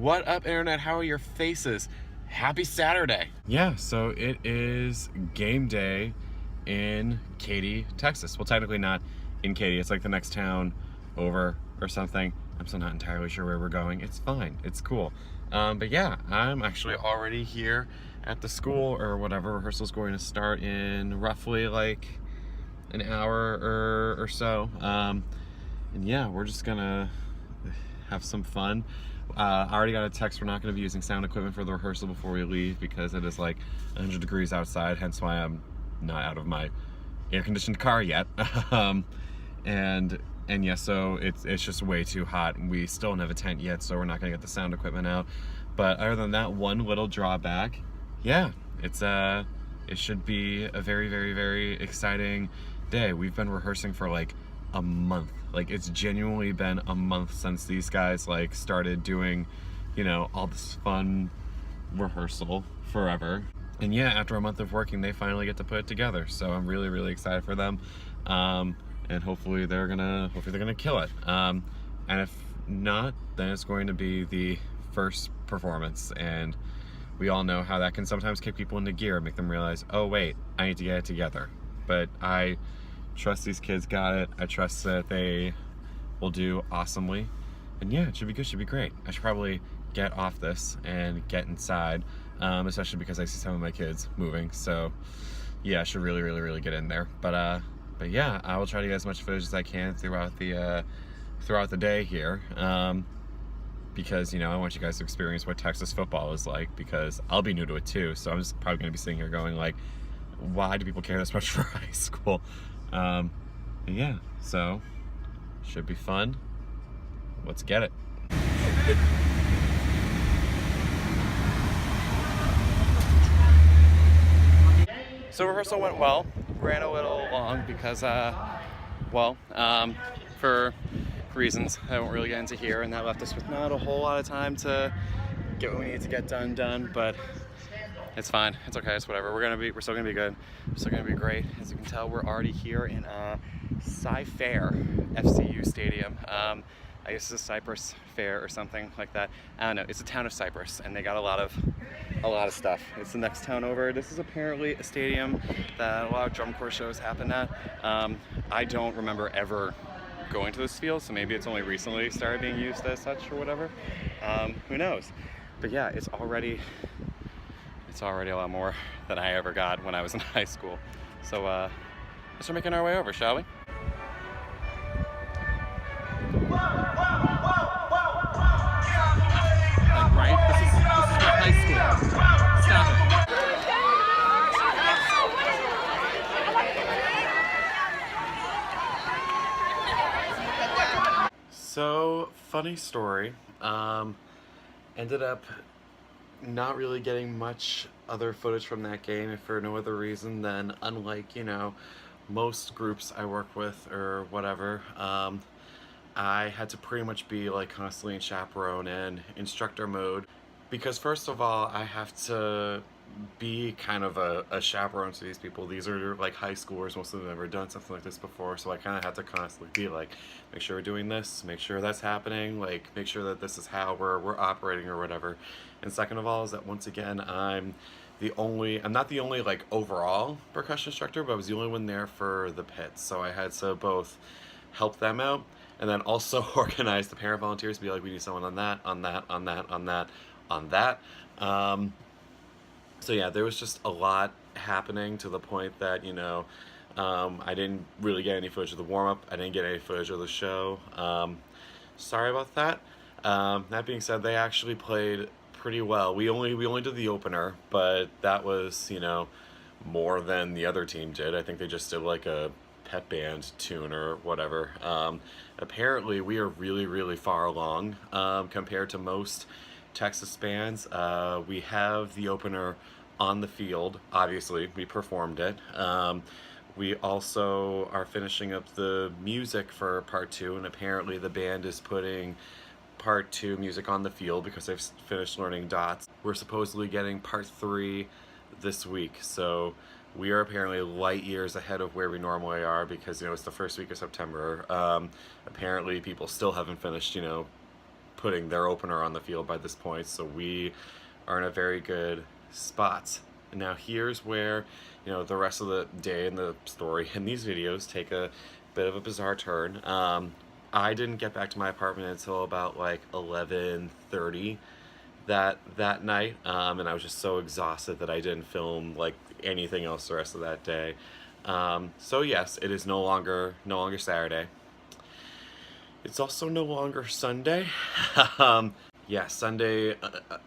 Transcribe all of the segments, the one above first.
What up, internet? How are your faces? Happy Saturday. Yeah, so it is game day in Katy, Texas. Well, technically not in Katy. It's like the next town over or something. I'm still not entirely sure where we're going. It's fine. It's cool. But yeah, I'm actually already here at the school or whatever. Rehearsal's going to start in roughly like an hour or so. And yeah, we're just gonna have some fun. I already got a text. We're not going to be using sound equipment for the rehearsal before we leave because it is like 100 degrees outside, hence why I'm not out of my air-conditioned car yet. And yeah, so it's just way too hot. We still don't have a tent yet, so we're not going to get the sound equipment out. But other than that one little drawback, yeah, it should be a very, very, very exciting day. We've been rehearsing for like a month. Like, it's genuinely been a month since these guys like started doing, you know, all this fun rehearsal forever. And yeah, after a month of working, they finally get to put it together. So I'm really, really excited for them. And hopefully they're gonna kill it. And if not, then it's going to be the first performance. And we all know how that can sometimes kick people into gear and make them realize, oh wait, I need to get it together. But I trust these kids got it. I trust that they will do awesomely. And yeah, it should be good, should be great. I should probably get off this and get inside, especially because I see some of my kids moving. So yeah, I should really, really, really get in there. But yeah, I will try to get as much footage as I can throughout the day here. Because, you know, I want you guys to experience what Texas football is like, because I'll be new to it too. So I'm just probably gonna be sitting here going like, why do people care this much for high school? Yeah, so should be fun. Let's get it. So rehearsal went well. Ran a little long because, for reasons I won't really get into here, and that left us with not a whole lot of time to get what we need to get done, but it's fine, it's okay, it's whatever. We're still gonna be good, we're still gonna be great. As you can tell, we're already here in Cy-Fair FCU Stadium. I guess it's a Cypress Fair or something like that. I don't know, it's the town of Cypress, and they got a lot of stuff. It's the next town over. This is apparently a stadium that a lot of drum corps shows happen at. I don't remember ever going to this field, so maybe it's only recently started being used as such or whatever. Who knows? But yeah, it's already a lot more than I ever got when I was in high school. So let's start making our way over, shall we? Right? This is for high school. Stop it. So, funny story. Ended up not really getting much other footage from that game, if for no other reason than, unlike, you know, most groups I work with or whatever, I had to pretty much be like constantly in chaperone and instructor mode, because first of all, I have to be kind of a chaperone to these people. These are like high schoolers, most of them have never done something like this before, so I kind of have to constantly be like, make sure we're doing this, make sure that's happening, like make sure that this is how we're operating or whatever. And second of all is that once again, I'm not the only like overall percussion instructor, but I was the only one there for the pits, so I had to both help them out and then also organize the parent volunteers to be like, we need someone on that, on that, on that, on that, on that. So yeah, there was just a lot happening to the point that, you know, I didn't really get any footage of the warm-up. I didn't get any footage of the show. Sorry about that. That being said, they actually played pretty well. We only did the opener, but that was, you know, more than the other team did. I think they just did like a pep band tune or whatever. Apparently we are really, really far along compared to most Texas bands. We have the opener on the field. Obviously, we performed it. We also are finishing up the music for part 2, and apparently the band is putting part 2 music on the field because they've finished learning dots. We're supposedly getting part 3 this week, so we are apparently light years ahead of where we normally are, because, you know, it's the first week of September. Apparently people still haven't finished, you know, putting their opener on the field by this point, so we are in a very good spot. Now here's where, the rest of the day and the story in these videos take a bit of a bizarre turn. I didn't get back to my apartment until about like 11:30 that night, and I was just so exhausted that I didn't film like anything else the rest of that day. So yes, it is no longer Saturday. It's also no longer Sunday. Yeah, Sunday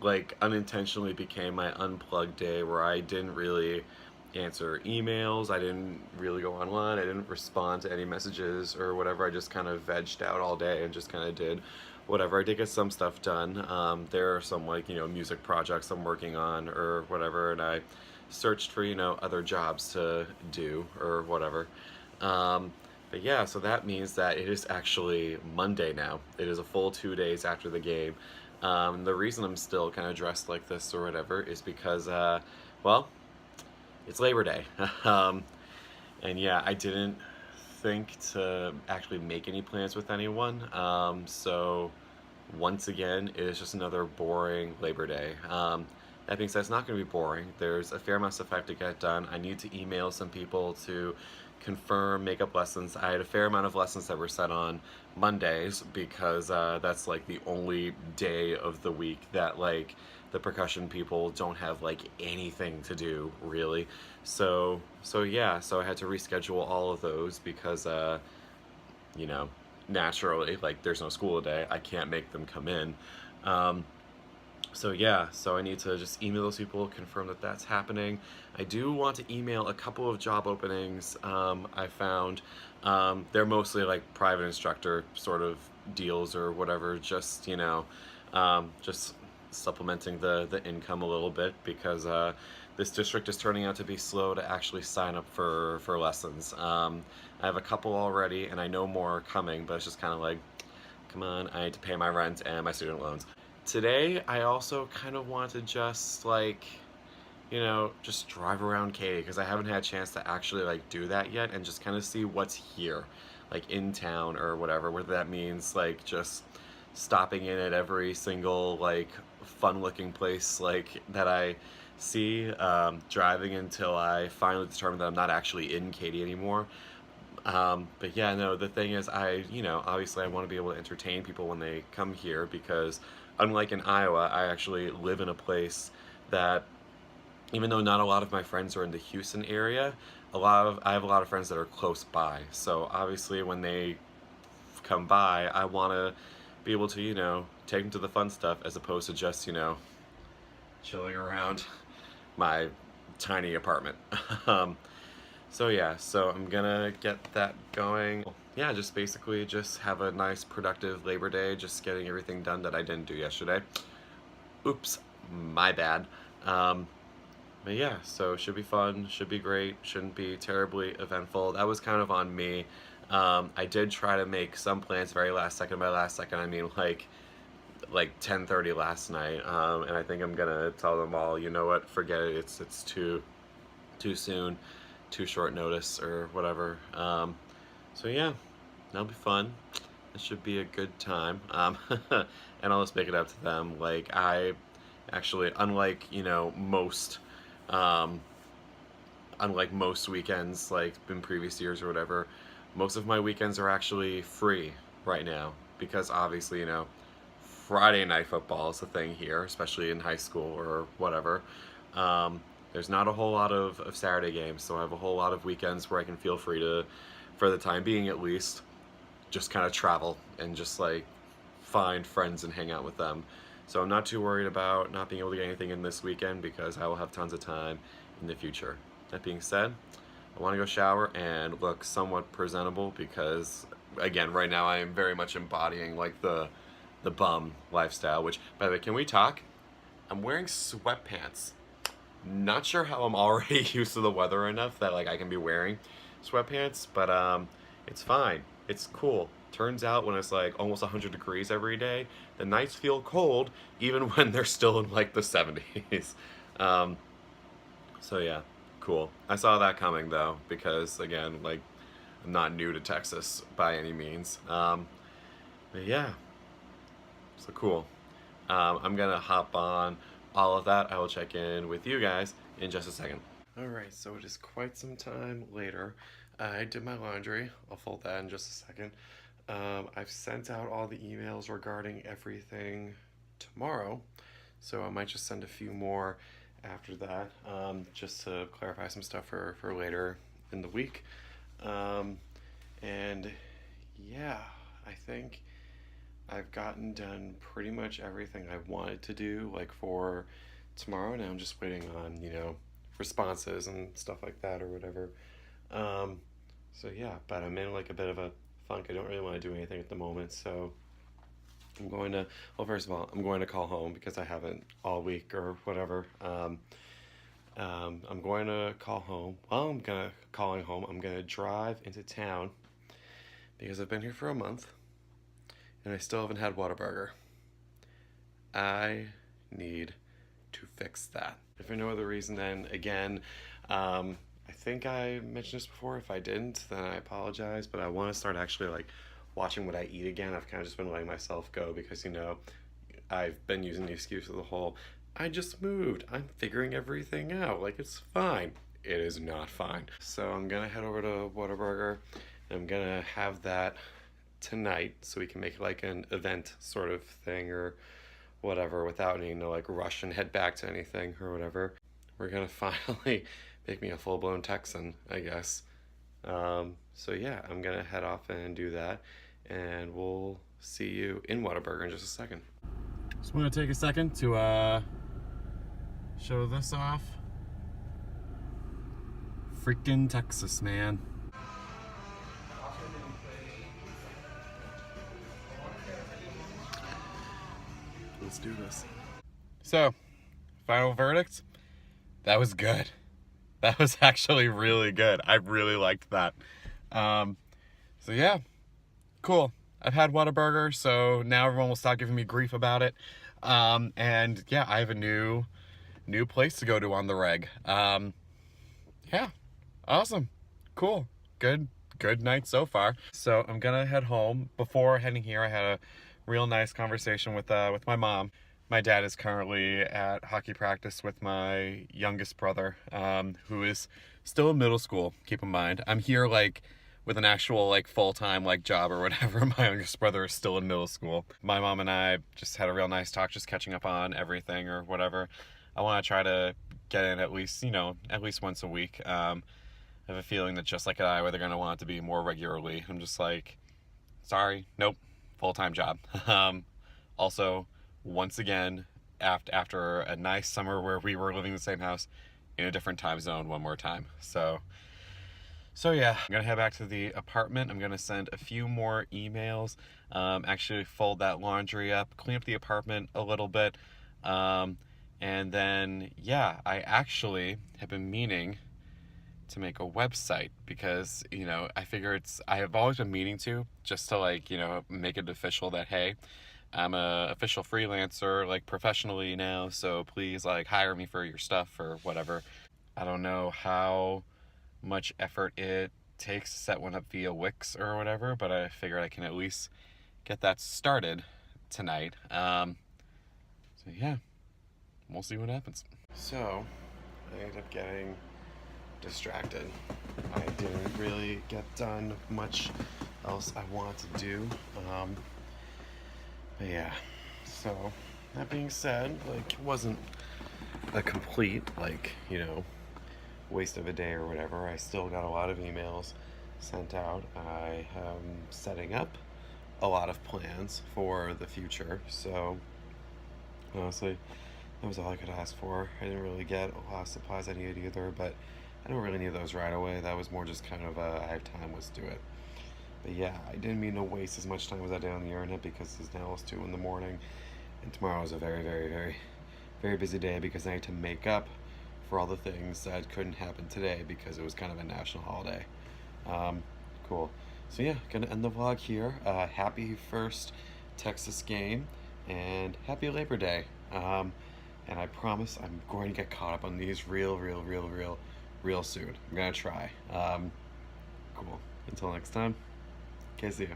like unintentionally became my unplugged day, where I didn't really answer emails, I didn't really go online, I didn't respond to any messages or whatever. I just kind of vegged out all day and just kind of did whatever. I did get some stuff done. There are some like, music projects I'm working on or whatever, and I searched for, other jobs to do or whatever. But yeah, so that means that it is actually Monday now. It is a full 2 days after the game. The reason I'm still kind of dressed like this or whatever is because, well, it's Labor Day. And yeah, I didn't think to actually make any plans with anyone. So once again, it is just another boring Labor Day. That being said, it's not going to be boring. There's a fair amount of stuff I have to get done. I need to email some people to confirm makeup lessons. I had a fair amount of lessons that were set on Mondays because that's like the only day of the week that like the percussion people don't have like anything to do really. So yeah, so I had to reschedule all of those because naturally, like there's no school today. I can't make them come in. So yeah, so I need to just email those people, confirm that that's happening. I do want to email a couple of job openings I found. They're mostly like private instructor sort of deals or whatever, just, just supplementing the income a little bit because this district is turning out to be slow to actually sign up for lessons. I have a couple already and I know more are coming, but it's just kind of like, come on, I need to pay my rent and my student loans. Today, I also kind of want to just like, just drive around Katy because I haven't had a chance to actually like do that yet and just kind of see what's here, like in town or whatever, whether that means like just stopping in at every single like fun looking place like that I see, driving until I finally determine that I'm not actually in Katy anymore. But yeah, no, the thing is obviously I want to be able to entertain people when they come here because unlike in Iowa, I actually live in a place that, even though not a lot of my friends are in the Houston area, I have a lot of friends that are close by. So obviously when they come by, I want to be able to, take them to the fun stuff as opposed to just, chilling around my tiny apartment. So yeah, so I'm gonna get that going. Yeah, just basically just have a nice productive Labor Day, just getting everything done that I didn't do yesterday. Oops, my bad. But yeah, so should be fun, should be great, shouldn't be terribly eventful. That was kind of on me. I did try to make some plans very last second. By last second, I mean like 10:30 last night, and I think I'm gonna tell them all, you know what, forget it. It's too soon, too short notice or whatever. So yeah, that'll be fun. It should be a good time. And I'll just make it up to them. Like I actually, unlike most weekends like in previous years or whatever, most of my weekends are actually free right now because obviously Friday night football is a thing here, especially in high school or whatever. There's not a whole lot of Saturday games, so I have a whole lot of weekends where I can feel free to, for the time being at least, just kind of travel and just like find friends and hang out with them. So I'm not too worried about not being able to get anything in this weekend because I will have tons of time in the future. That being said, I want to go shower and look somewhat presentable because, again, right now I am very much embodying like the bum lifestyle, which, by the way, can we talk? I'm wearing sweatpants. Not sure how I'm already used to the weather enough that like I can be wearing sweatpants, but it's fine. It's cool. Turns out when it's like almost 100 degrees every day, the nights feel cold even when they're still in like the 70s. So yeah, cool. I saw that coming though because again, like I'm not new to Texas by any means. But yeah. So cool. I'm gonna hop on all of that. I will check in with you guys in just a second. Alright, so it is quite some time later. I did my laundry. I'll fold that in just a second. I've sent out all the emails regarding everything tomorrow, so I might just send a few more after that, just to clarify some stuff for later in the week. And yeah, I think I've gotten done pretty much everything I wanted to do, like for tomorrow. Now I'm just waiting on, responses and stuff like that or whatever. So yeah, but I'm in like a bit of a funk. I don't really want to do anything at the moment, so I'm going to, well, first of all, I'm going to call home because I haven't all week or whatever. I'm going to call home. While I'm calling home, I'm going to drive into town because I've been here for a month and I still haven't had Whataburger. I need to fix that. If for no other reason, then again, I think I mentioned this before. If I didn't, then I apologize, but I want to start actually like watching what I eat again. I've kind of just been letting myself go because, I've been using the excuse of the whole, I just moved, I'm figuring everything out, like it's fine. It is not fine. So I'm gonna head over to Whataburger and I'm gonna have that tonight so we can make like an event sort of thing or whatever without needing to like rush and head back to anything or whatever. We're gonna finally make me a full-blown Texan, I guess. So yeah, I'm gonna head off and do that, and we'll see you in Whataburger in just a second. So I'm gonna take a second to show this off. Freaking Texas, man. Let's do this. So, final verdict, that was good. That was actually really good. I really liked that. So yeah, cool. I've had Whataburger, so now everyone will stop giving me grief about it. And yeah, I have a new place to go to on the reg. Yeah, awesome, cool, good night so far. So I'm gonna head home. Before heading here, I had a real nice conversation with my mom. My dad is currently at hockey practice with my youngest brother, who is still in middle school. Keep in mind, I'm here like with an actual like full-time like job or whatever. My youngest brother is still in middle school. My mom and I just had a real nice talk, just catching up on everything or whatever. I want to try to get in at least once a week. I have a feeling that just like I, they're gonna want it to be more regularly. I'm just like, sorry, nope, full-time job. Also, once again, after a nice summer where we were living in the same house in a different time zone one more time. So yeah, I'm gonna head back to the apartment. I'm gonna send a few more emails, actually fold that laundry up, clean up the apartment a little bit, and then yeah, I actually have been meaning to make a website because I figure I have always been meaning to, just to like make it official that hey, I'm a official freelancer like professionally now, so please like hire me for your stuff or whatever. I don't know how much effort it takes to set one up via Wix or whatever, but I figured I can at least get that started tonight. So yeah, we'll see what happens. So I ended up getting distracted. I didn't really get done much else I wanted to do. But yeah, so that being said, like, it wasn't a complete, like, waste of a day or whatever. I still got a lot of emails sent out. I am setting up a lot of plans for the future, so honestly, that was all I could ask for. I didn't really get a lot of supplies I needed either, but I don't really need those right away. That was more just kind of I have time, let's do it. But yeah, I didn't mean to waste as much time as I did on the internet because it's now almost 2 in the morning, and tomorrow is a very, very, very, very busy day because I need to make up for all the things that couldn't happen today because it was kind of a national holiday. Cool. So yeah, gonna end the vlog here. Happy first Texas game and happy Labor Day. And I promise I'm going to get caught up on these real soon. I'm gonna try. Cool. Until next time. Okay, see ya.